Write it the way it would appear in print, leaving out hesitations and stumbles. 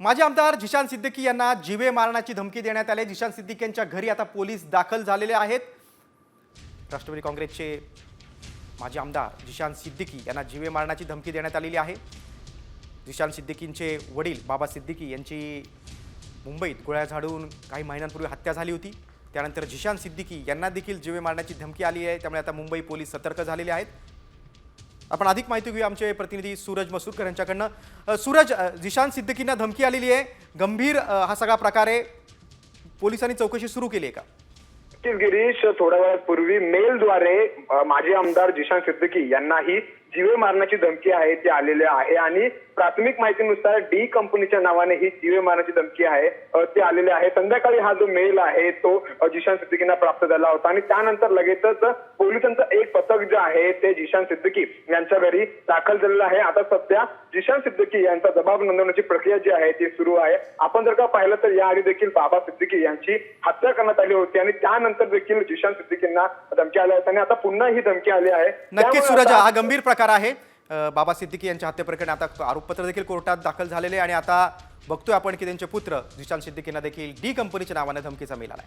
माजी आमदार जिशान सिद्दीकी यांना जीवे मारण्याची धमकी देण्यात आली। जिशान सिद्दीकी यांच्या घरी आता पोलीस दाखल झालेले आहेत। राष्ट्रवादी काँग्रेसचे माजी आमदार जिशान सिद्दीकी यांना जीवे मारण्याची धमकी देण्यात आलेली आहे। जिशान सिद्दीकींचे वडील बाबा सिद्दीकी यांची मुंबईत गोळ्या झाडून काही महिन्यांपूर्वी हत्या झाली होती। त्यानंतर जिशान सिद्दीकी यांना देखील जीवे मारण्याची धमकी आली आहे। त्यामुळे आता मुंबई पोलीस सतर्क झालेले आहेत। आपण अधिक माहिती घेऊया आमचे प्रतिनिधी सूरज मसूरकर यांच्याकडनं। सूरज, जिशान सिद्दीकींना धमकी आलेली आहे, गंभीर हा सगळा प्रकार आहे, पोलिसांनी चौकशी सुरू केली आहे का? गिरीश, थोड्या वेळापूर्वी मेलद्वारे माजी आमदार जिशान सिद्दीकी यांनाही जीवे मारण्याची धमकी आहे ती आलेली आहे आणि प्राथमिक माहितीनुसार डी कंपनीच्या नावाने ही जीवे मारण्याची धमकी आहे ती आलेली आहे। संध्याकाळी हा जो मेल आहे तो जिशान सिद्दीकींना प्राप्त झाला होता आणि त्यानंतर लगेचच पोलिसांचं एक पथक जे आहे ते जिशान सिद्दीकी यांच्या घरी दाखल झालेलं आहे। आता सध्या जिशान सिद्दीकी यांचा जबाब नोंदवण्याची प्रक्रिया जी आहे ती सुरू आहे। आपण जर का पाहिलं तर याआधी देखील बाबा सिद्दीकी यांची हत्या करण्यात आली होती आणि त्यानंतर देखील जिशान सिद्दीकींना धमकी आली होती आणि आता पुन्हा ही धमकी आली आहे। नक्कीच सूरज, हा गंभीर प्रकार आहे। बाबा सिद्दीकी यांच्या हत्येप्रकरणी आता आरोपपत्र देखील कोर्टात दाखल झालेले आणि आता बघतोय आपण की त्यांचे पुत्र जिशान सिद्दीकींना देखील डी कंपनीच्या नावाने धमकीचा मेल आलाय।